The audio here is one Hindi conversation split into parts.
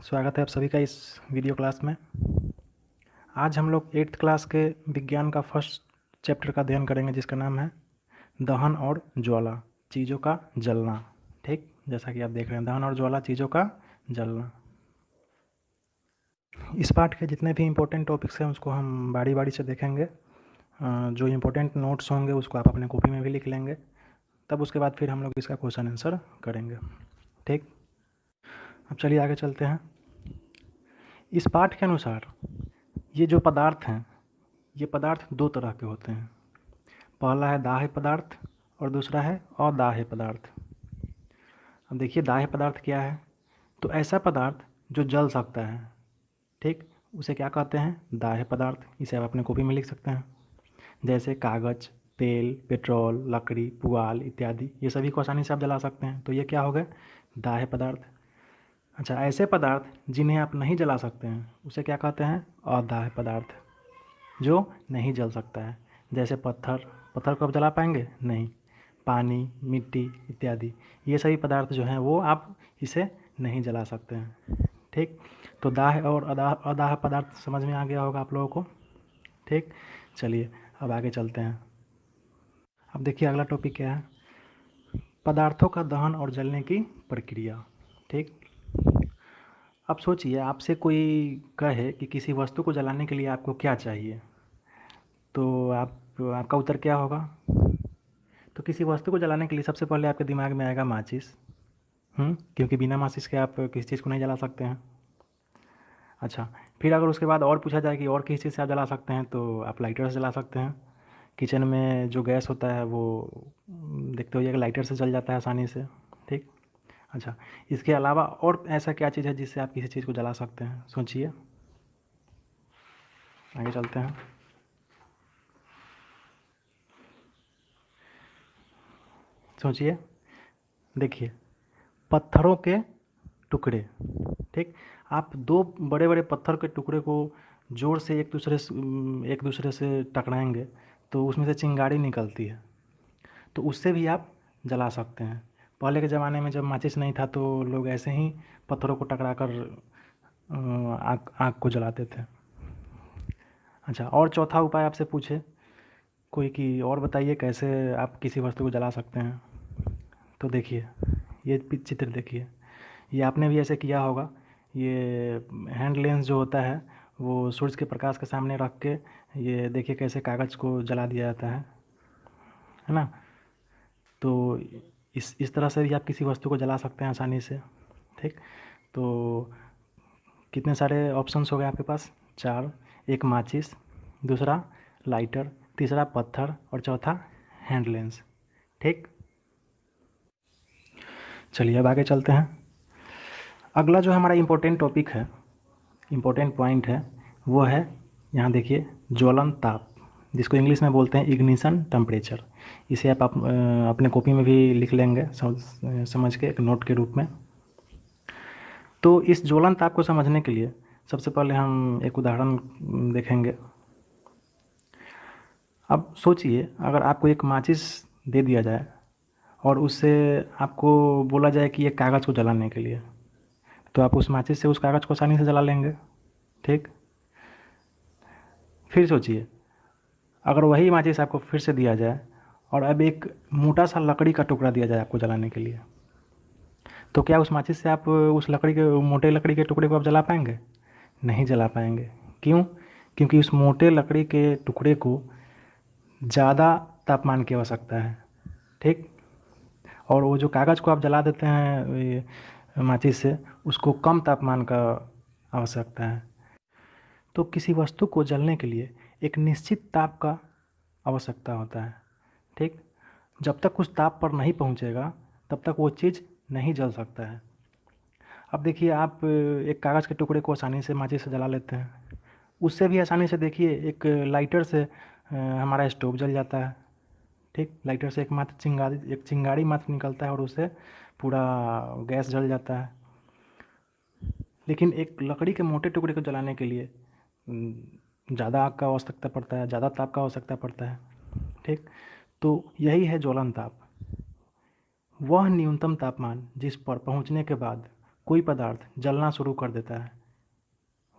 स्वागत है आप सभी का इस वीडियो क्लास में। आज हम लोग 8th क्लास के विज्ञान का फर्स्ट चैप्टर का अध्ययन करेंगे, जिसका नाम है दहन और ज्वाला, चीज़ों का जलना। ठीक, जैसा कि आप देख रहे हैं, दहन और ज्वाला, चीज़ों का जलना। इस पाठ के जितने भी इम्पोर्टेंट टॉपिक्स हैं उसको हम बारी बारी से देखेंगे। जो इम्पोर्टेंट नोट्स होंगे उसको आप अपने कॉपी में भी लिख लेंगे, तब उसके बाद फिर हम लोग इसका क्वेश्चन आंसर करेंगे। ठीक, अब चलिए आगे चलते हैं। इस पाठ के अनुसार ये जो पदार्थ हैं, ये पदार्थ दो तरह के होते हैं। पहला है दाह्य पदार्थ और दूसरा है अदाह्य पदार्थ। अब देखिए, दाह्य पदार्थ क्या है? तो ऐसा पदार्थ जो जल सकता है, ठीक, उसे क्या कहते हैं? दाह्य पदार्थ। इसे आप अपने कॉपी में लिख सकते हैं। जैसे कागज़, तेल, पेट्रोल, लकड़ी, पुआल इत्यादि, ये सभी को आसानी से आप जला सकते हैं। तो ये क्या हो गए? दाह्य पदार्थ। अच्छा, ऐसे पदार्थ जिन्हें आप नहीं जला सकते हैं उसे क्या कहते हैं? अदाह्य पदार्थ, जो नहीं जल सकता है। जैसे पत्थर, पत्थर को आप जला पाएंगे? नहीं। पानी, मिट्टी इत्यादि, ये सभी पदार्थ जो हैं वो आप इसे नहीं जला सकते हैं। ठीक, तो दाह्य और अदाह्य पदार्थ समझ में आ गया होगा आप लोगों को। ठीक, चलिए अब आगे चलते हैं। अब देखिए अगला टॉपिक क्या है? पदार्थों का दहन और जलने की प्रक्रिया। ठीक, अब सोचिए, आपसे कोई कहे कि किसी वस्तु को जलाने के लिए आपको क्या चाहिए, तो आपका उत्तर क्या होगा? तो किसी वस्तु को जलाने के लिए सबसे पहले आपके दिमाग में आएगा माचिस। क्योंकि बिना माचिस के आप किसी चीज़ को नहीं जला सकते हैं। अच्छा, फिर अगर उसके बाद और पूछा जाए कि और किस चीज़ से आप जला सकते हैं, तो आप लाइटर से जला सकते हैं। किचन में जो गैस होता है वो देखते होइएगा लाइटर से जल जाता है आसानी से। ठीक, अच्छा, इसके अलावा और ऐसा क्या चीज़ है जिससे आप किसी चीज़ को जला सकते हैं? सोचिए, आगे चलते हैं। सोचिए, देखिए, पत्थरों के टुकड़े। ठीक, आप दो बड़े बड़े पत्थर के टुकड़े को ज़ोर से एक दूसरे से टकराएंगे तो उसमें से चिंगारी निकलती है, तो उससे भी आप जला सकते हैं। पहले के ज़माने में जब माचिस नहीं था तो लोग ऐसे ही पत्थरों को टकरा कर आग आग को जलाते थे। अच्छा, और चौथा उपाय आपसे पूछे कोई कि और बताइए कैसे आप किसी वस्तु को जला सकते हैं, तो देखिए ये चित्र देखिए, ये आपने भी ऐसे किया होगा। ये हैंड लेंस जो होता है वो सूरज के प्रकाश के सामने रख के, ये देखिए कैसे कागज़ को जला दिया जाता है ना? तो इस तरह से भी आप किसी वस्तु को जला सकते हैं आसानी से। ठीक, तो कितने सारे ऑप्शंस हो गए आपके पास? 4। एक माचिस, दूसरा लाइटर, तीसरा पत्थर और चौथा हैंड लेंस। ठीक, चलिए अब आगे चलते हैं। अगला जो हमारा इम्पोर्टेंट टॉपिक है, इम्पोर्टेंट पॉइंट है, वो है, यहाँ देखिए, ज्वलन ताप, जिसको इंग्लिश में बोलते हैं इग्निशन टेम्परेचर। इसे आप अपने कॉपी में भी लिख लेंगे समझ के, एक नोट के रूप में। तो इस ज्वलन ताप को समझने के लिए सबसे पहले हम एक उदाहरण देखेंगे। अब सोचिए, अगर आपको एक माचिस दे दिया जाए और उससे आपको बोला जाए कि एक कागज़ को जलाने के लिए, तो आप उस माचिस से उस कागज़ को आसानी से जला लेंगे। ठीक, फिर सोचिए, अगर वही माचिस आपको फिर से दिया जाए और अब एक मोटा सा लकड़ी का टुकड़ा दिया जाए आपको जलाने के लिए, तो क्या उस माचिस से आप उस मोटे लकड़ी के टुकड़े को आप जला पाएंगे? नहीं जला पाएंगे। क्यों? क्योंकि उस मोटे लकड़ी के टुकड़े को ज़्यादा तापमान की आवश्यकता है। ठीक, और वो जो कागज़ को आप जला देते हैं माचिस से, उसको कम तापमान का आवश्यकता है। तो किसी वस्तु को जलने के लिए एक निश्चित ताप का आवश्यकता होता है। ठीक, जब तक उस ताप पर नहीं पहुंचेगा तब तक वो चीज़ नहीं जल सकता है। अब देखिए, आप एक कागज़ के टुकड़े को आसानी से माचिस से जला लेते हैं, उससे भी आसानी से देखिए एक लाइटर से हमारा स्टोव जल जाता है। ठीक, लाइटर से एक चिंगारी मात्र निकलता है और उससे पूरा गैस जल जाता है। लेकिन एक लकड़ी के मोटे टुकड़े को जलाने के लिए ज़्यादा आग का आवश्यकता पड़ता है, ज़्यादा ताप का आवश्यकता पड़ता है। ठीक, तो यही है ज्वलन ताप, वह न्यूनतम तापमान जिस पर पहुंचने के बाद कोई पदार्थ जलना शुरू कर देता है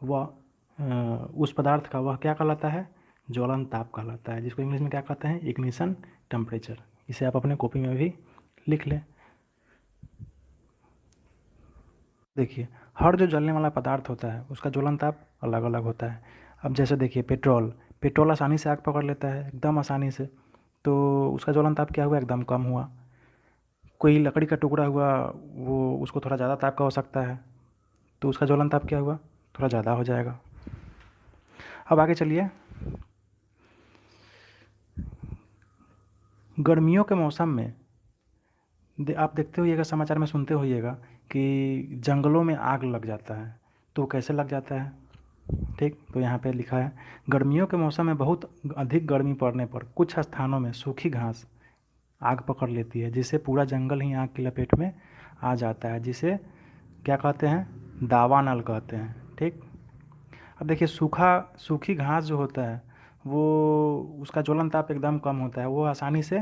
वह उस पदार्थ का वह क्या कहलाता है? ज्वलन ताप कहलाता है, जिसको इंग्लिश में क्या कहते हैं? Ignition temperature. इसे आप अपने कॉपी में भी लिख लें। देखिए, हर जो जलने वाला पदार्थ होता है उसका ज्वलन ताप अलग अलग होता है। अब जैसे देखिए पेट्रोल आसानी से आग पकड़ लेता है, एकदम आसानी से, तो उसका ज्वलन ताप क्या हुआ? एकदम कम हुआ। कोई लकड़ी का टुकड़ा हुआ, वो उसको थोड़ा ज़्यादा ताप का हो सकता है, तो उसका ज्वलन ताप क्या हुआ? थोड़ा ज़्यादा हो जाएगा। अब आगे चलिए। गर्मियों के मौसम में आप देखते होइएगा, समाचार में सुनते होइएगा कि जंगलों में आग लग जाता है। तो कैसे लग जाता है? ठीक, तो यहाँ पे लिखा है, गर्मियों के मौसम में बहुत अधिक गर्मी पड़ने पर कुछ स्थानों में सूखी घास आग पकड़ लेती है, जिससे पूरा जंगल ही आग की लपेट में आ जाता है, जिसे क्या कहते हैं? दावानल कहते हैं। ठीक, अब देखिए, सूखी घास जो होता है वो उसका ज्वलन ताप एकदम कम होता है, वो आसानी से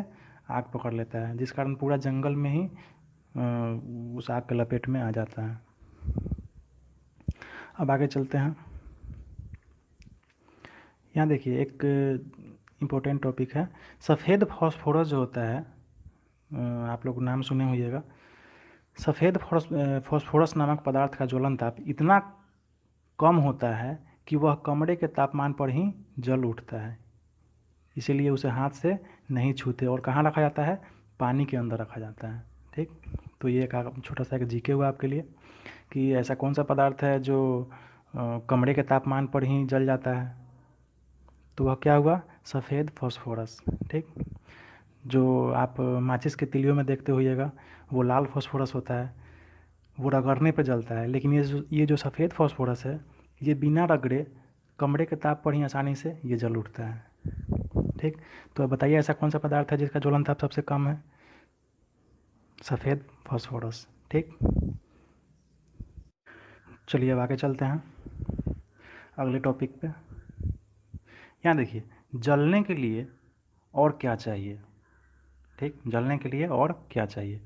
आग पकड़ लेता है, जिस कारण पूरा जंगल में ही उस आग के लपेट में आ जाता है। अब आगे चलते हैं। यहाँ देखिए, एक इम्पोर्टेंट टॉपिक है, सफ़ेद फॉस्फोरस जो होता है, आप लोग नाम सुने होइएगा। सफ़ेद फॉस्फोरस नामक पदार्थ का ज्वलन ताप इतना कम होता है कि वह कमरे के तापमान पर ही जल उठता है, इसीलिए उसे हाथ से नहीं छूते। और कहाँ रखा जाता है? पानी के अंदर रखा जाता है। ठीक, तो ये एक छोटा सा एक जीके हुआ आपके लिए कि ऐसा कौन सा पदार्थ है जो कमरे के तापमान पर ही जल जाता है? तो वह क्या हुआ? सफ़ेद फॉस्फोरस। ठीक, जो आप माचिस के तिलियों में देखते होइएगा, वो लाल फॉस्फोरस होता है, वो रगड़ने पे जलता है, लेकिन ये जो सफ़ेद फॉस्फोरस है, ये बिना रगड़े कमरे के ताप पर ही आसानी से ये जल उठता है। ठीक, तो अब बताइए ऐसा कौन सा पदार्थ है जिसका ज्वलन ताप सबसे कम है? सफ़ेद फॉस्फोरस। ठीक, चलिए अब आगे चलते हैं अगले टॉपिक पे। यहाँ देखिए, जलने के लिए और क्या चाहिए? ठीक, जलने के लिए और क्या चाहिए?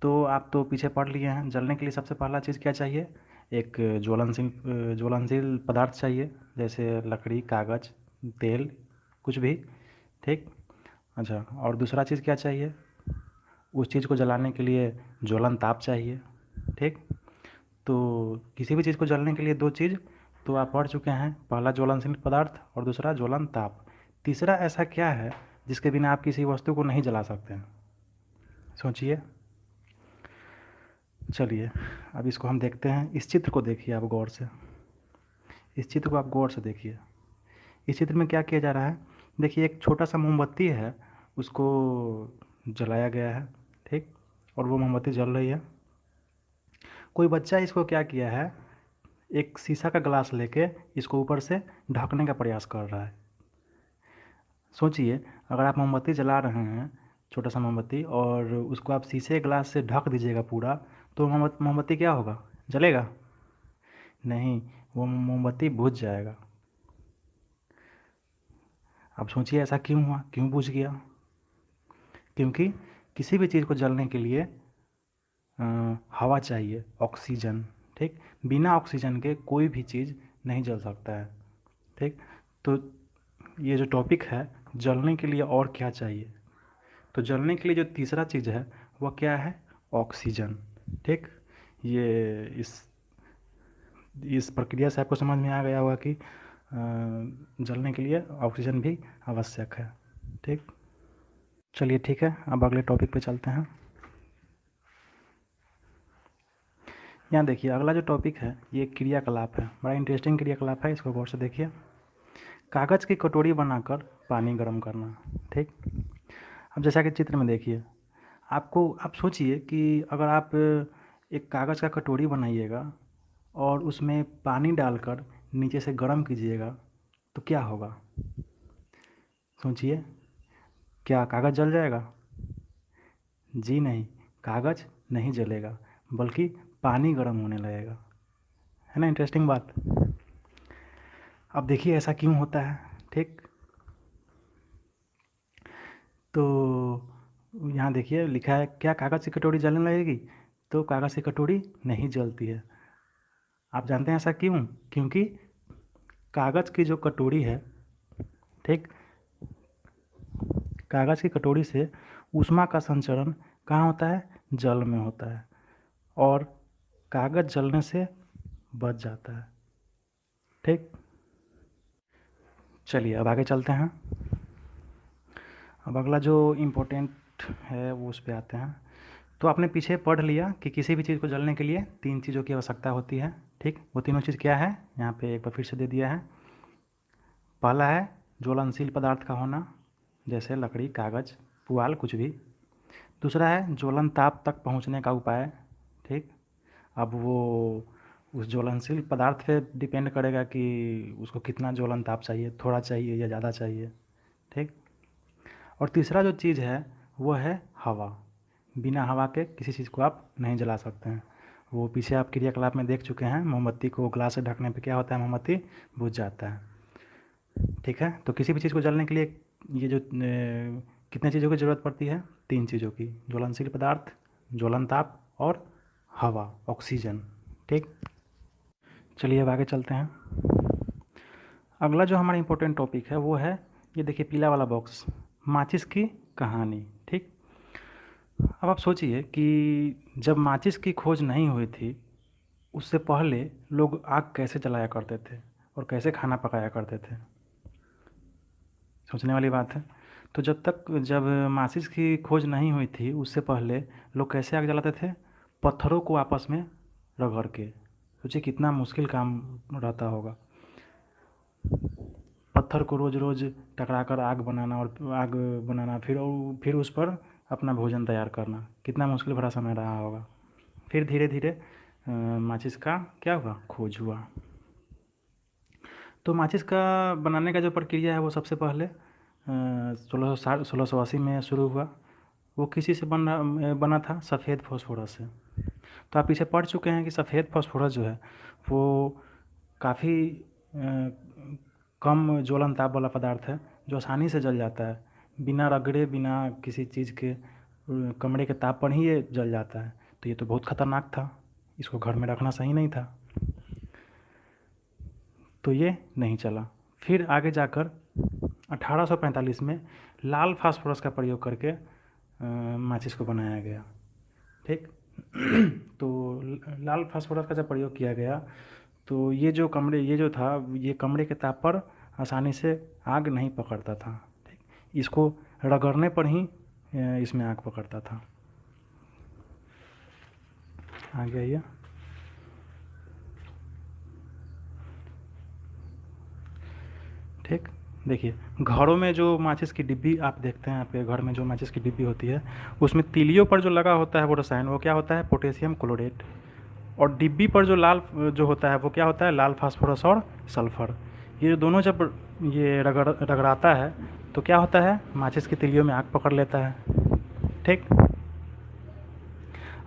तो आप तो पीछे पढ़ लिए हैं, जलने के लिए सबसे पहला चीज़ क्या चाहिए? एक ज्वलनशील पदार्थ चाहिए, जैसे लकड़ी, कागज़, तेल, कुछ भी। ठीक, अच्छा, और दूसरा चीज़ क्या चाहिए? उस चीज़ को जलाने के लिए ज्वलन ताप चाहिए। ठीक, तो किसी भी चीज़ को जलने के लिए दो चीज़ तो आप पढ़ चुके हैं, पहला ज्वलनशील पदार्थ और दूसरा ज्वलन ताप। तीसरा ऐसा क्या है जिसके बिना आप किसी वस्तु को नहीं जला सकते हैं? सोचिए। चलिए, अब इसको हम देखते हैं। इस चित्र को देखिए आप गौर से, इस चित्र को आप गौर से देखिए। इस चित्र में क्या किया जा रहा है? देखिए, एक छोटा सा मोमबत्ती है, उसको जलाया गया है। ठीक, और वो मोमबत्ती जल रही है। कोई बच्चा इसको क्या किया है, एक शीशा का ग्लास लेके इसको ऊपर से ढकने का प्रयास कर रहा है। सोचिए, अगर आप मोमबत्ती जला रहे हैं, छोटा सा मोमबत्ती, और उसको आप शीशे ग्लास से ढक दीजिएगा पूरा, तो मोमबत्ती क्या होगा? जलेगा नहीं, वो मोमबत्ती बुझ जाएगा। अब सोचिए ऐसा क्यों हुआ, क्यों बुझ गया? क्योंकि किसी भी चीज़ को जलने के लिए हवा चाहिए, ऑक्सीजन। ठीक, बिना ऑक्सीजन के कोई भी चीज़ नहीं जल सकता है। ठीक, तो ये जो टॉपिक है, जलने के लिए और क्या चाहिए, तो जलने के लिए जो तीसरा चीज़ है वह क्या है? ऑक्सीजन। ठीक, ये इस प्रक्रिया से आपको समझ में आ गया होगा कि जलने के लिए ऑक्सीजन भी आवश्यक है। ठीक, चलिए ठीक है, अब अगले टॉपिक पे चलते हैं। यहाँ देखिए, अगला जो टॉपिक है ये क्रियाकलाप है, बड़ा इंटरेस्टिंग क्रियाकलाप है, इसको गौर से देखिए। कागज़ की कटोरी बनाकर पानी गर्म करना। ठीक, अब जैसा कि चित्र में देखिए, आप सोचिए कि अगर आप एक कागज़ का कटोरी बनाइएगा और उसमें पानी डालकर नीचे से गर्म कीजिएगा तो क्या होगा? सोचिए, क्या कागज़ जल जाएगा? जी नहीं, कागज़ नहीं जलेगा, बल्कि पानी गर्म होने लगेगा। है ना इंटरेस्टिंग बात? अब देखिए ऐसा क्यों होता है। ठीक, तो यहाँ देखिए लिखा है, क्या कागज़ की कटोरी जलने लगेगी? तो कागज़ की कटोरी नहीं जलती है। आप जानते हैं ऐसा क्यों? क्योंकि कागज़ की जो कटोरी है, ठीक, कागज़ की कटोरी से ऊष्मा का संचरण कहाँ होता है? जल में होता है, और कागज़ जलने से बच जाता है। ठीक, चलिए अब आगे चलते हैं। अब अगला जो इम्पोर्टेंट है वो उस पे आते हैं। तो आपने पीछे पढ़ लिया कि किसी भी चीज़ को जलने के लिए 3 चीज़ों की आवश्यकता होती है। ठीक, वो तीनों चीज़ क्या है? यहाँ पे एक बार फिर से दे दिया है। पहला है ज्वलनशील पदार्थ का होना, जैसे लकड़ी, कागज़, पुआल, कुछ भी। दूसरा है ज्वलन ताप तक पहुँचने का उपाय। ठीक, अब वो उस ज्वलनशील पदार्थ पे डिपेंड करेगा कि उसको कितना ज्वलन ताप चाहिए, थोड़ा चाहिए या ज़्यादा चाहिए। ठीक, और तीसरा जो चीज़ है वो है हवा। बिना हवा के किसी चीज़ को आप नहीं जला सकते हैं। वो पीछे आप क्रियाकलाप में देख चुके हैं, मोमबत्ती को ग्लास से ढकने पे क्या होता है? मोमबत्ती बुझ जाता है। ठीक है, तो किसी भी चीज़ को जलने के लिए ये जो कितने चीज़ों की ज़रूरत पड़ती है? 3 चीज़ों की, ज्वलनशील पदार्थ, ज्वलन ताप और हवा, ऑक्सीजन। ठीक, चलिए अब आगे चलते हैं। अगला जो हमारा इम्पोर्टेंट टॉपिक है वो है, ये देखिए पीला वाला बॉक्स, माचिस की कहानी। ठीक, अब आप सोचिए कि जब माचिस की खोज नहीं हुई थी, उससे पहले लोग आग कैसे जलाया करते थे और कैसे खाना पकाया करते थे? सोचने वाली बात है। तो जब माचिस की खोज नहीं हुई थी, उससे पहले लोग कैसे आग जलाते थे? पत्थरों को आपस में रगड़ के। सोचिए कितना मुश्किल काम रहता होगा। पत्थर को रोज़ रोज़ टकरा कर आग बनाना, फिर उस पर अपना भोजन तैयार करना, कितना मुश्किल भरा समय रहा होगा। फिर धीरे धीरे माचिस का क्या हुआ? खोज हुआ। तो माचिस का बनाने का जो प्रक्रिया है वो सबसे पहले 1680 में शुरू हुआ। वो किसी से बना था? सफ़ेद फास्फोरस से। तो आप पीछे पढ़ चुके हैं कि सफ़ेद फास्फोरस जो है वो काफ़ी कम ज्वलन ताप वाला पदार्थ है, जो आसानी से जल जाता है, बिना रगड़े, बिना किसी चीज़ के, कमरे के ताप पर ही ये जल जाता है। तो ये तो बहुत ख़तरनाक था, इसको घर में रखना सही नहीं था, तो ये नहीं चला। फिर आगे जाकर 1845 में लाल फास्फोरस का प्रयोग करके माचिस को बनाया गया। ठीक, तो लाल फास्फोरस का जब प्रयोग किया गया तो ये जो था, ये कमरे के ताप पर आसानी से आग नहीं पकड़ता था। ठीक, इसको रगड़ने पर ही इसमें आग पकड़ता था। आगे आइए। ठीक, देखिए घरों में जो माचिस की डिब्बी आप देखते हैं, आपके घर में जो माचिस की डिब्बी होती है, उसमें तीलियों पर जो लगा होता है वो रसायन, वो क्या होता है? Potassium chlorate. और डिब्बी पर जो लाल जो होता है वो क्या होता है? लाल फास्फोरस और सल्फ़र। ये दोनों जब ये रगड़ाता है तो क्या होता है? माचिस की तीलियों में आग पकड़ लेता है। ठीक,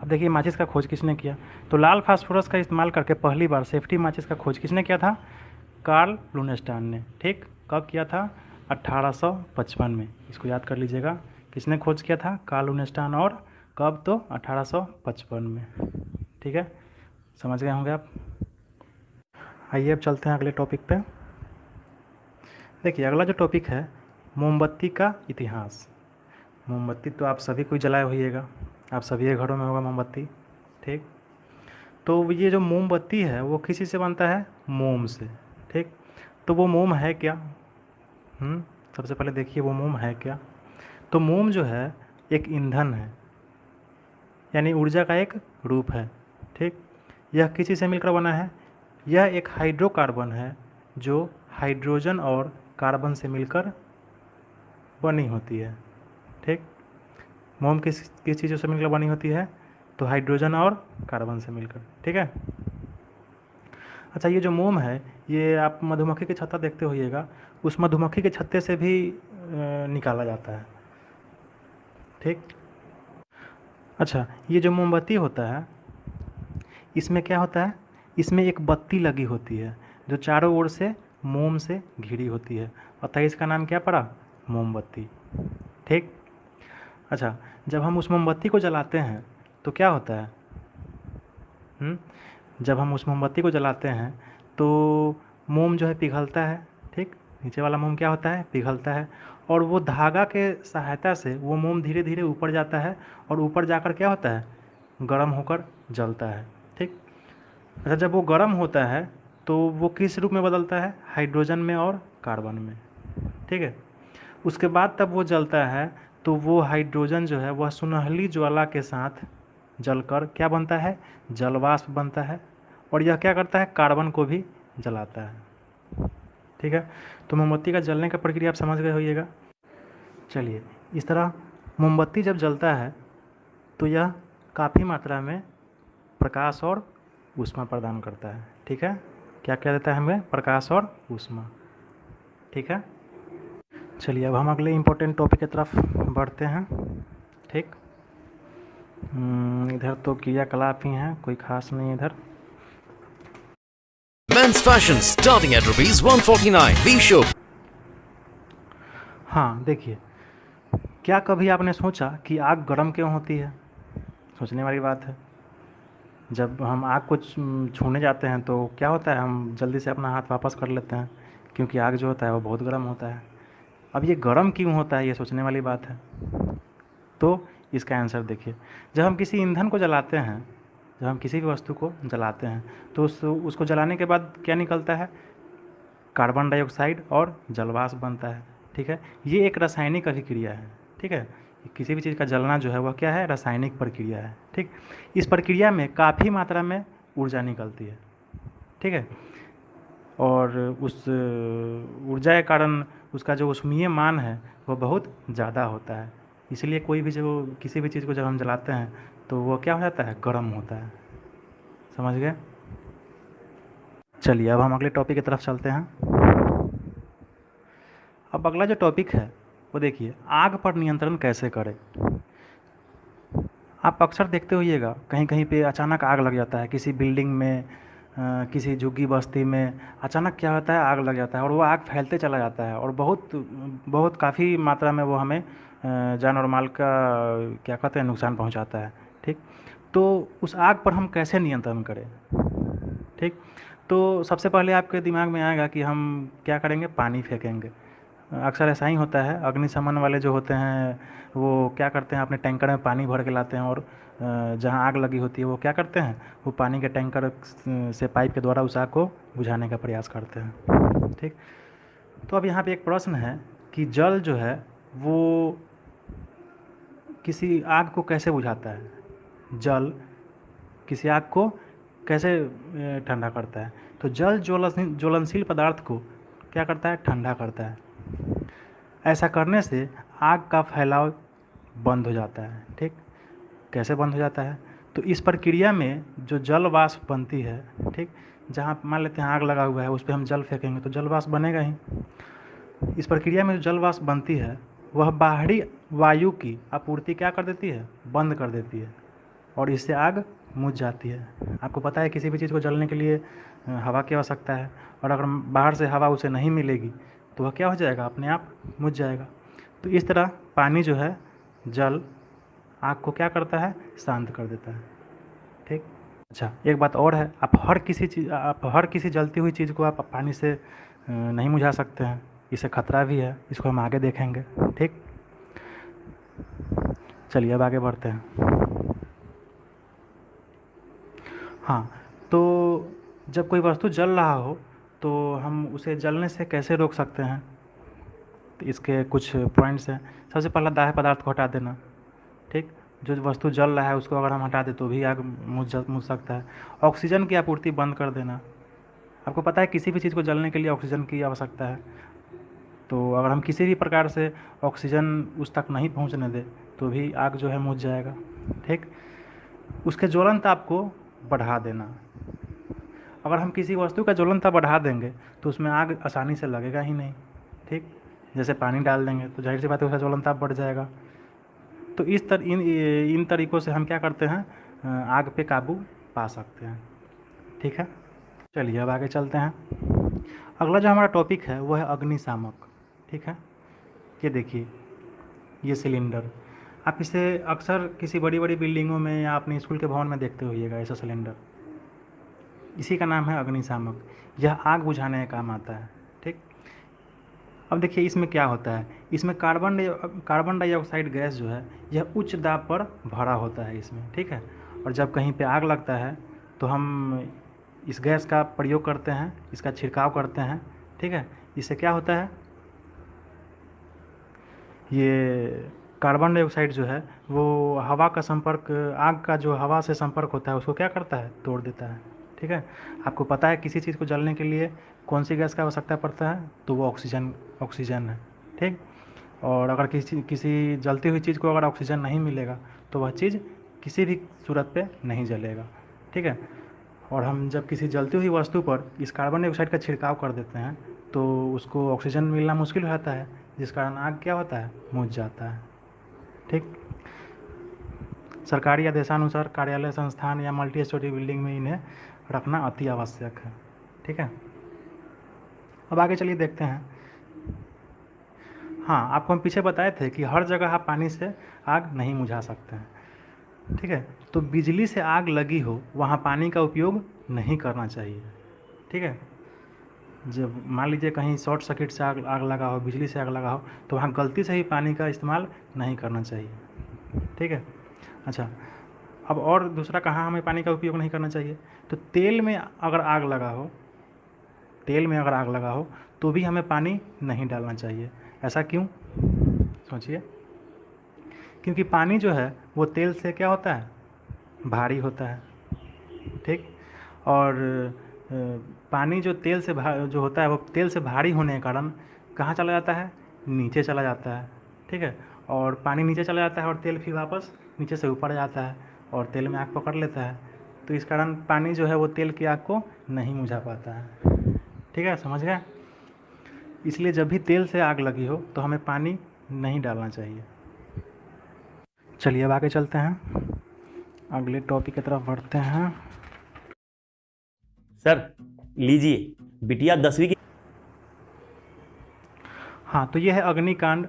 अब देखिए माचिस का खोज किसने किया? तो लाल फास्फोरस का इस्तेमाल करके पहली बार सेफ्टी माचिस का खोज किसने किया था? कार्ल लुनेस्टान ने। ठीक, कब किया था? 1855 में। इसको याद कर लीजिएगा, किसने खोज किया था? कार्ल लुनेस्टान। और कब? तो 1855 में। ठीक है, समझ गए होंगे आप। आइए अब चलते हैं अगले टॉपिक पे। देखिए अगला जो टॉपिक है, मोमबत्ती का इतिहास। मोमबत्ती तो आप सभी कोई जलाए होइएगा, आप सभी के घरों में होगा मोमबत्ती। ठीक, तो ये जो मोमबत्ती है वो किसी से बनता है? मोम से। ठीक, तो वो मोम है क्या? सबसे पहले देखिए वो मोम है क्या। तो मोम जो है एक ईंधन है, यानी ऊर्जा का एक रूप है। ठीक, यह किसी से मिलकर बना है? यह एक हाइड्रोकार्बन है जो हाइड्रोजन और कार्बन से मिलकर बनी होती है। ठीक, मोम किस किस चीज़ों से मिलकर बनी होती है? तो हाइड्रोजन और कार्बन से मिलकर। ठीक है, अच्छा ये जो मोम है ये आप मधुमक्खी के छत्ता देखते होइएगा, उस मधुमक्खी के छत्ते से भी निकाला जाता है। ठीक, अच्छा ये जो मोमबत्ती होता है इसमें क्या होता है? इसमें एक बत्ती लगी होती है जो चारों ओर से मोम से घिरी होती है, अतः इसका नाम क्या पड़ा? मोमबत्ती। ठीक, अच्छा जब हम उस मोमबत्ती को जलाते हैं तो क्या होता है? जब हम उस मोमबत्ती को जलाते हैं तो मोम जो है पिघलता है, ठीक, नीचे वाला मोम क्या होता है, पिघलता है, और वो धागा के सहायता से वो मोम धीरे धीरे ऊपर जाता है, और ऊपर जाकर क्या होता है, गर्म होकर जलता है, ठीक। अच्छा, जब वो गर्म होता है तो वो किस रूप में बदलता है, हाइड्रोजन में और कार्बन में, ठीक है। उसके बाद तब वो जलता है तो वो हाइड्रोजन जो है वह सुनहली ज्वाला के साथ जलकर क्या बनता है, जलवाष्प बनता है, और यह क्या करता है, कार्बन को भी जलाता है, ठीक है। तो मोमबत्ती का जलने का प्रक्रिया आप समझ गए होइएगा। चलिए, इस तरह मोमबत्ती जब जलता है तो यह काफ़ी मात्रा में प्रकाश और ऊष्मा प्रदान करता है, ठीक है। क्या क्या देता है हमें, प्रकाश और ऊष्मा, ठीक है। चलिए, अब हम अगले इम्पोर्टेंट टॉपिक की तरफ बढ़ते हैं, ठीक। इधर तो क्रियाकलाप ही हैं, कोई खास नहीं इधर। Men's fashion starting at ₹149. Be sure. हाँ, देखिए, क्या कभी आपने सोचा कि आग गर्म क्यों होती है? सोचने वाली बात है। जब हम आग को छूने जाते हैं तो क्या होता है, हम जल्दी से अपना हाथ वापस कर लेते हैं, क्योंकि आग जो होता है वो बहुत गर्म होता है। अब ये गर्म क्यों होता है, ये सोचने वाली बात है। तो इसका आंसर देखिए, जब हम किसी ईंधन को जलाते हैं, जब हम किसी भी वस्तु को जलाते हैं तो उसको जलाने के बाद क्या निकलता है, कार्बन डाइऑक्साइड और जलवाष्प बनता है, ठीक है। ये एक रासायनिक अभिक्रिया है, ठीक है। किसी भी चीज़ का जलना जो है वह क्या है, रासायनिक प्रक्रिया है, ठीक। इस प्रक्रिया में काफ़ी मात्रा में ऊर्जा निकलती है, ठीक है, और उस ऊर्जा के कारण उसका जो ऊष्मीय मान है वह बहुत ज़्यादा होता है। इसलिए कोई भी जो किसी भी चीज़ को जब हम जलाते हैं तो वो क्या हो जाता है, गर्म होता है। समझ गए। चलिए, अब हम अगले टॉपिक की तरफ चलते हैं। अब अगला जो टॉपिक है वो देखिए, आग पर नियंत्रण कैसे करें। आप अक्सर देखते होइएगा कहीं कहीं पे अचानक आग लग जाता है, किसी बिल्डिंग में, किसी झुग्गी बस्ती में अचानक क्या होता है, आग लग जाता है, और वो आग फैलते चला जाता है, और बहुत बहुत काफ़ी मात्रा में वो हमें जान और माल का क्या कहते हैं, नुकसान पहुंचाता है, ठीक। तो उस आग पर हम कैसे नियंत्रण करें, ठीक। तो सबसे पहले आपके दिमाग में आएगा कि हम क्या करेंगे, पानी फेंकेंगे। अक्सर ऐसा ही होता है, अग्निशमन वाले जो होते हैं वो क्या करते हैं, अपने टैंकर में पानी भर के लाते हैं, और जहाँ आग लगी होती है वो क्या करते हैं, वो पानी के टैंकर से पाइप के द्वारा उस आग को बुझाने का प्रयास करते हैं, ठीक। तो अब यहाँ पे एक प्रश्न है कि जल जो है वो किसी आग को कैसे बुझाता है, जल किसी आग को कैसे ठंडा करता है। तो जल ज्वलनशील पदार्थ को क्या करता है, ठंडा करता है। ऐसा करने से आग का फैलाव बंद हो जाता है, ठीक। कैसे बंद हो जाता है, तो इस प्रक्रिया में जो जल वाष्प बनती है, ठीक, जहाँ मान लेते हैं आग लगा हुआ है उस पर हम जल फेंकेंगे तो जल वाष्प बनेगा ही। इस प्रक्रिया में जो जल वाष्प बनती है वह बाहरी वायु की आपूर्ति क्या कर देती है, बंद कर देती है, और इससे आग बुझ जाती है। आपको पता है किसी भी चीज़ को जलने के लिए हवा की आवश्यकता है, और अगर बाहर से हवा उसे नहीं मिलेगी तो वह क्या हो जाएगा, अपने आप बुझ जाएगा। तो इस तरह पानी जो है, जल आग को क्या करता है, शांत कर देता है, ठीक। अच्छा, एक बात और है, आप हर किसी जलती हुई चीज़ को आप पानी से नहीं बुझा सकते हैं, इसे खतरा भी है, इसको हम आगे देखेंगे, ठीक। चलिए, अब आगे बढ़ते हैं। हाँ, तो जब कोई वस्तु जल रहा हो तो हम उसे जलने से कैसे रोक सकते हैं, तो इसके कुछ पॉइंट्स हैं। सबसे पहला दाह्य पदार्थ को हटा देना, ठीक। जो वस्तु जल रहा है उसको अगर हम हटा दें तो भी आग बुझ सकता है। ऑक्सीजन की आपूर्ति बंद कर देना। आपको पता है किसी भी चीज़ को जलने के लिए ऑक्सीजन की आवश्यकता है, तो अगर हम किसी भी प्रकार से ऑक्सीजन उस तक नहीं पहुंचने दें तो भी आग जो है बुझ जाएगा, ठीक। उसके ज्वलनताप को बढ़ा देना। अगर हम किसी वस्तु का ज्वलनताप बढ़ा देंगे तो उसमें आग आसानी से लगेगा ही नहीं, ठीक। जैसे पानी डाल देंगे तो जाहिर सी बात है उसका ज्वलनताप बढ़ जाएगा। तो इन तरीक़ों से हम क्या करते हैं, आग पे काबू पा सकते हैं, ठीक है। चलिए, अब आगे चलते हैं। अगला जो हमारा टॉपिक है वो है अग्निशामक, ठीक है। ये देखिए, ये सिलेंडर, आप इसे अक्सर किसी बड़ी बड़ी बिल्डिंगों में या अपने स्कूल के भवन में देखते होइएगा, ऐसा सिलेंडर, इसी का नाम है अग्निशामक। यह आग बुझाने का काम आता है। ठीक। अब देखिए इसमें क्या होता है, इसमें कार्बन डाइऑक्साइड गैस जो है यह उच्च दाब पर भरा होता है इसमें। ठीक है। और जब कहीं पे आग लगता है तो हम इस गैस का प्रयोग करते हैं, इसका छिड़काव करते हैं। ठीक है। इससे क्या होता है, ये कार्बन डाइऑक्साइड जो है वो हवा का संपर्क, आग का जो हवा से संपर्क होता है उसको क्या करता है, तोड़ देता है। ठीक है। आपको पता है किसी चीज़ को जलने के लिए कौन सी गैस का आवश्यकता पड़ता है, तो वो ऑक्सीजन है। ठीक। और अगर किसी जलती हुई चीज़ को अगर ऑक्सीजन नहीं मिलेगा तो वह चीज़ किसी भी सूरत पे नहीं जलेगा। ठीक है। और हम जब किसी जलती हुई वस्तु पर इस कार्बन डाइऑक्साइड का छिड़काव कर देते हैं तो उसको ऑक्सीजन मिलना मुश्किल हो जाता है, जिस कारण आग क्या होता है, बुझ जाता है। ठीक। सरकारी आदेशानुसार कार्यालय, संस्थान या मल्टी स्टोरी बिल्डिंग में इन्हें रखना अति आवश्यक है। ठीक है। अब आगे चलिए देखते हैं। हाँ, आपको हम पीछे बताए थे कि हर जगह आप पानी से आग नहीं बुझा सकते हैं। ठीक है। तो बिजली से आग लगी हो वहाँ पानी का उपयोग नहीं करना चाहिए। ठीक है। जब मान लीजिए कहीं शॉर्ट सर्किट से आग लगा हो, बिजली से आग लगा हो, तो वहाँ गलती से ही पानी का इस्तेमाल नहीं करना चाहिए। ठीक है। अच्छा, अब और दूसरा कहाँ हमें पानी का उपयोग नहीं करना चाहिए, तो तेल में अगर आग लगा हो, तो भी हमें पानी नहीं डालना चाहिए। ऐसा क्यों, सोचिए। क्योंकि पानी जो है वो तेल से क्या होता है, भारी होता है। ठीक। और पानी जो जो होता है वो तेल से भारी होने के कारण कहाँ चला जाता है, नीचे चला जाता है। ठीक है। और पानी नीचे चला जाता है और तेल फिर वापस नीचे से ऊपर जाता है और तेल में आग पकड़ लेता है। तो इस कारण पानी जो है वो तेल की आग को नहीं बुझा पाता है। ठीक है, समझ गए। इसलिए जब भी तेल से आग लगी हो तो हमें पानी नहीं डालना चाहिए। चलिए अब आगे चलते हैं, अगले टॉपिक की तरफ बढ़ते हैं। सर लीजिए, बिटिया 10वीं की। हाँ, तो ये है अग्निकांड।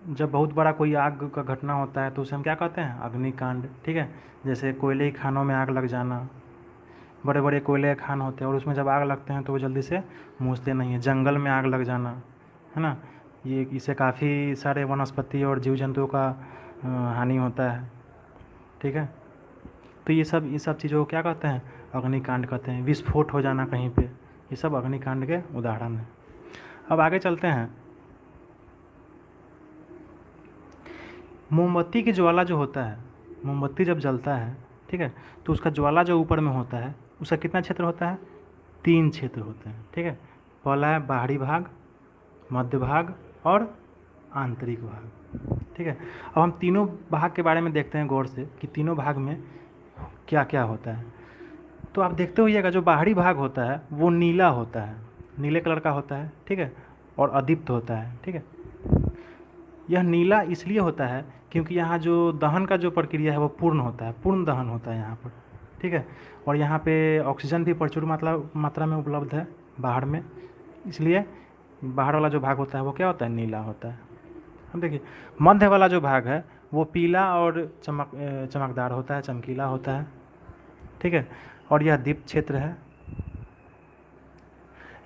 जब बहुत बड़ा कोई आग का घटना होता है तो उसे हम क्या कहते हैं, अग्निकांड। ठीक है। जैसे कोयले की खानों में आग लग जाना, बड़े बड़े कोयले के खान होते हैं और उसमें जब आग लगते हैं तो वो जल्दी से बुझते नहीं हैं। जंगल में आग लग जाना, है ना, ये इससे काफ़ी सारे वनस्पति और जीव जंतुओं का हानि होता है। ठीक है। तो ये सब चीज़ों को क्या कहते हैं, अग्निकांड कहते हैं। विस्फोट हो जाना कहीं पे, ये सब अग्निकांड के उदाहरण हैं। अब आगे चलते हैं। मोमबत्ती की ज्वाला जो होता है, मोमबत्ती जब जलता है, ठीक है, तो उसका ज्वाला जो ऊपर में होता है उसका कितना क्षेत्र होता है, 3 क्षेत्र होते हैं। ठीक है। पहला है बाहरी भाग, मध्य भाग और आंतरिक भाग। ठीक है। अब हम तीनों भाग के बारे में देखते हैं गौर से कि तीनों भाग में क्या क्या होता है। तो आप देखते होइएगा जो बाहरी भाग होता है वो नीला होता है, नीले कलर का होता है। ठीक है। और अदीप्त होता है। ठीक है। यह नीला इसलिए होता है क्योंकि यहाँ जो दहन का जो प्रक्रिया है वो पूर्ण होता है, पूर्ण दहन होता है यहाँ पर। ठीक है। और यहाँ पे ऑक्सीजन भी प्रचुर मात्रा में उपलब्ध है बाहर में, इसलिए बाहर वाला जो भाग होता है वो क्या होता है, नीला होता है। अब देखिए मध्य वाला जो भाग है वो पीला और चमकदार होता है, चमकीला होता है। ठीक है। और यह दीप्त क्षेत्र है।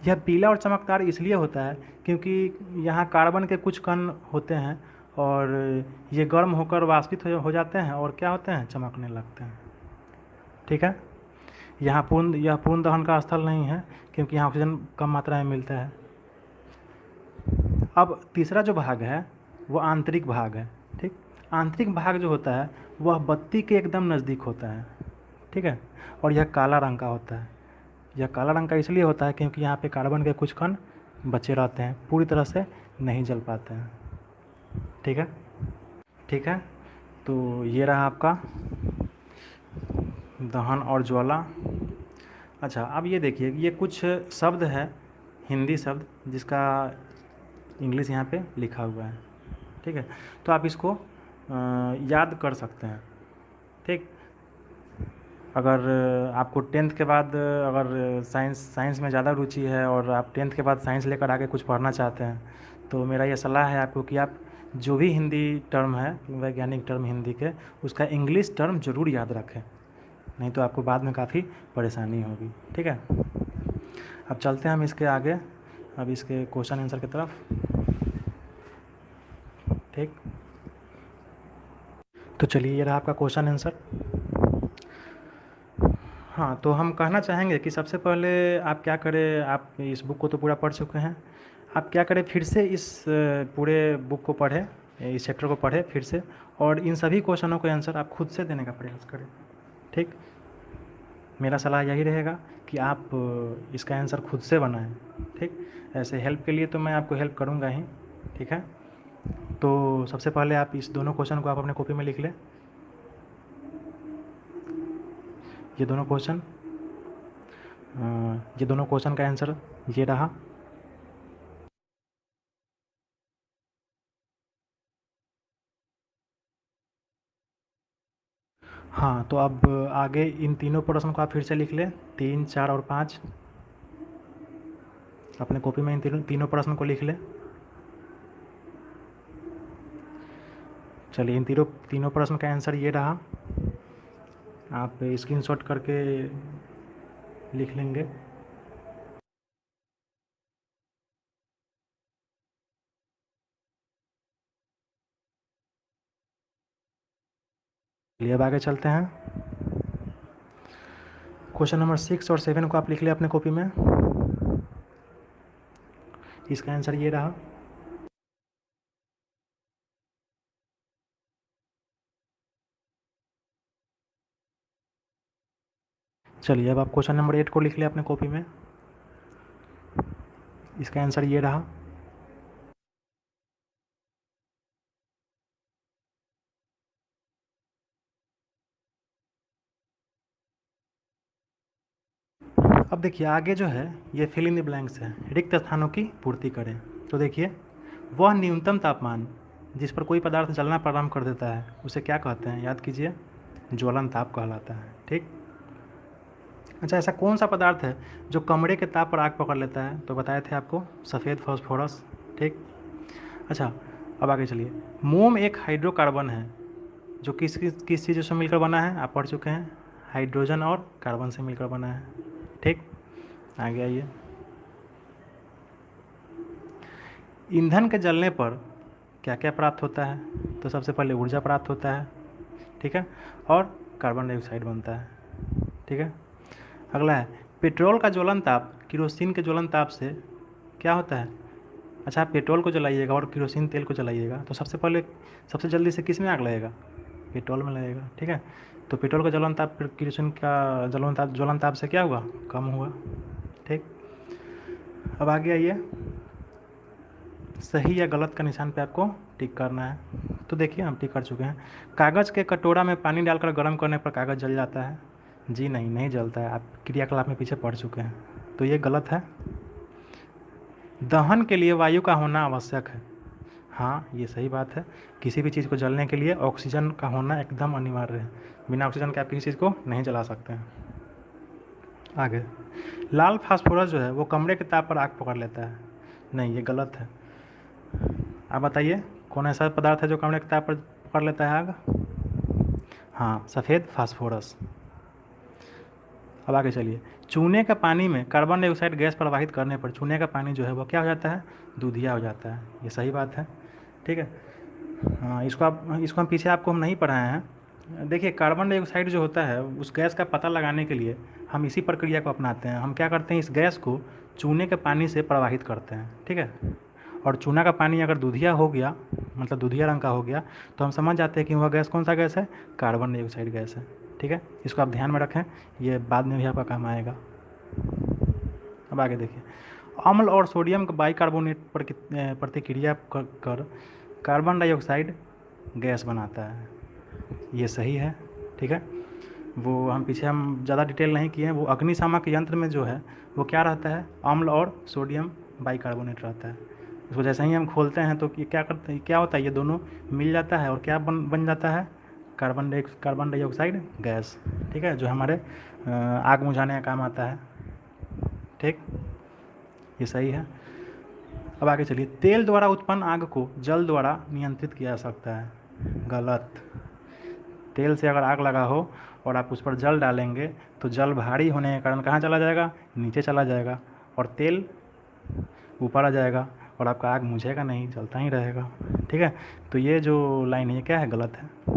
यह पीला और चमकदार इसलिए होता है क्योंकि यहाँ कार्बन के कुछ कण होते हैं और ये गर्म होकर वाष्पित हो जाते हैं और क्या होते हैं, चमकने लगते हैं। ठीक है। यह पूर्ण दहन का स्थल नहीं है क्योंकि यहाँ ऑक्सीजन कम मात्रा में मिलता है। अब तीसरा जो भाग है वो आंतरिक भाग है। ठीक। आंतरिक भाग जो होता है वह बत्ती के एकदम नज़दीक होता है। ठीक है। और यह काला रंग का होता है। यह काला रंग का इसलिए होता है क्योंकि यहाँ पे कार्बन के कुछ कण बचे रहते हैं, पूरी तरह से नहीं जल पाते हैं। ठीक है। ठीक है। तो ये रहा आपका दहन और ज्वाला। अच्छा, अब ये देखिए, ये कुछ शब्द है, हिंदी शब्द, जिसका इंग्लिश यहाँ पे लिखा हुआ है। ठीक है। तो आप इसको याद कर सकते हैं। ठीक। अगर आपको 10th के बाद अगर साइंस में ज़्यादा रुचि है और आप 10th के बाद साइंस लेकर आगे कुछ पढ़ना चाहते हैं तो मेरा ये सलाह है आपको कि आप जो भी हिंदी टर्म है, वैज्ञानिक टर्म हिंदी के, उसका इंग्लिश टर्म ज़रूर याद रखें। नहीं तो आपको बाद में काफ़ी परेशानी होगी। ठीक है, अब चलते हैं हम इसके आगे, अब इसके क्वेश्चन आंसर की तरफ। ठीक, तो चलिए ये रहा आपका क्वेश्चन आंसर। हाँ, तो हम कहना चाहेंगे कि सबसे पहले आप क्या करें, आप इस बुक को तो पूरा पढ़ चुके हैं, आप क्या करें फिर से इस पूरे बुक को पढ़ें, इस चैप्टर को पढ़ें फिर से, और इन सभी क्वेश्चनों के आंसर आप खुद से देने का प्रयास करें। ठीक, मेरा सलाह यही रहेगा कि आप इसका आंसर खुद से बनाएं। ठीक, ऐसे हेल्प के लिए तो मैं आपको हेल्प करूँगा ही। ठीक है, तो सबसे पहले आप इस दोनों क्वेश्चन को आप अपने कॉपी में लिख लें, ये दोनों क्वेश्चन का आंसर ये रहा। हाँ, तो अब आगे इन तीनों प्रश्न को आप फिर से लिख लें, 3, 4 और 5 अपने कॉपी में इन तीनों प्रश्न को लिख लें। चलिए, इन तीनों प्रश्न का आंसर ये रहा, आप स्क्रीनशॉट करके लिख लेंगे। चलिए अब आगे चलते हैं। क्वेश्चन नंबर 6 और 7 को आप लिख लें अपने कॉपी में, इसका आंसर ये रहा। चलिए अब आप क्वेश्चन नंबर 8 को लिख लें अपने कॉपी में, इसका आंसर ये रहा। अब देखिए आगे जो है ये फिल इन द ब्लैंक्स है, रिक्त स्थानों की पूर्ति करें। तो देखिए, वह न्यूनतम तापमान जिस पर कोई पदार्थ जलना प्रारंभ कर देता है उसे क्या कहते हैं, याद कीजिए, ज्वलन ताप कहलाता है। ठीक, अच्छा, ऐसा कौन सा पदार्थ है जो कमरे के ताप पर आग पकड़ लेता है, तो बताए थे आपको, सफ़ेद फास्फोरस। ठीक, अच्छा, अब आगे चलिए, मोम एक हाइड्रोकार्बन है जो किस चीज़ से मिलकर बना है, आप पढ़ चुके हैं, हाइड्रोजन और कार्बन से मिलकर बना है। ठीक, आगे आइए, ईंधन के जलने पर क्या क्या प्राप्त होता है, तो सबसे पहले ऊर्जा प्राप्त होता है। ठीक है, और कार्बन डाइऑक्साइड बनता है। ठीक है, अगला है, पेट्रोल का ज्वलन ताप किरोसिन के ज्वलन ताप से क्या होता है। अच्छा, आप पेट्रोल को जलाइएगा और किरोसिन तेल को जलाइएगा तो सबसे जल्दी से किस में आग लगेगा, पेट्रोल में लगेगा। ठीक है, तो पेट्रोल का ज्वलन ताप फिर किरोसिन का ज्वलन ताप से क्या हुआ, कम हुआ। ठीक, अब आगे आइए, सही या गलत का निशान पे आपको टिक करना है। तो देखिए हम टिक कर चुके हैं। कागज़ के कटोरा में पानी डालकर गर्म करने पर कागज़ जल जाता है, जी नहीं, नहीं जलता है, आप क्रियाकलाप में पीछे पढ़ चुके हैं, तो ये गलत है। दहन के लिए वायु का होना आवश्यक है, हाँ ये सही बात है, किसी भी चीज़ को जलने के लिए ऑक्सीजन का होना एकदम अनिवार्य है, बिना ऑक्सीजन के आप किसी चीज़ को नहीं जला सकते हैं। आगे, लाल फास्फोरस जो है वो कमरे के ताप पर आग पकड़ लेता है, नहीं ये गलत है। आप बताइए कौन ऐसा पदार्थ है जो कमरे के ताप पर पकड़ लेता है आग, हाँ सफ़ेद फास्फोरस। अब आगे चलिए, चूने का पानी में कार्बन डाइऑक्साइड गैस प्रवाहित करने पर चूने का पानी जो है वो क्या हो जाता है, दूधिया हो जाता है, ये सही बात है। ठीक है, हाँ इसको हम पीछे आपको हम नहीं पढ़ाए हैं। देखिए कार्बन डाइऑक्साइड जो होता है उस गैस का पता लगाने के लिए हम इसी प्रक्रिया को अपनाते हैं। हम क्या करते हैं, इस गैस को चूने के पानी से प्रवाहित करते हैं। ठीक है, और चूना का पानी अगर दूधिया हो गया, मतलब दूधिया रंग का हो गया, तो हम समझ जाते हैं कि वह गैस कौन सा गैस है, कार्बन डाइऑक्साइड गैस है। ठीक है, इसको आप ध्यान में रखें, ये बाद में भी आपका काम आएगा। अब आगे देखिए, अम्ल और सोडियम का बाइकार्बोनेट प्रतिक्रिया कर कार्बन डाइऑक्साइड गैस बनाता है, ये सही है। ठीक है, वो हम ज़्यादा डिटेल नहीं किए हैं, वो अग्निशामक यंत्र में जो है वो क्या रहता है, अम्ल और सोडियम बाइकार्बोनेट रहता है। उसको जैसे ही हम खोलते हैं तो ये क्या होता है, ये दोनों मिल जाता है और क्या बन जाता है, कार्बन डाइऑक्साइड गैस। ठीक है, जो हमारे आग बुझाने का काम आता है। ठीक, ये सही है। अब आगे चलिए, तेल द्वारा उत्पन्न आग को जल द्वारा नियंत्रित किया जा सकता है, गलत। तेल से अगर आग लगा हो और आप उस पर जल डालेंगे तो जल भारी होने के कारण कहाँ चला जाएगा, नीचे चला जाएगा और तेल ऊपर आ जाएगा और आपका आग मुझेगा नहीं, जलता ही रहेगा। ठीक है, तो ये जो लाइन है ये क्या है, गलत है।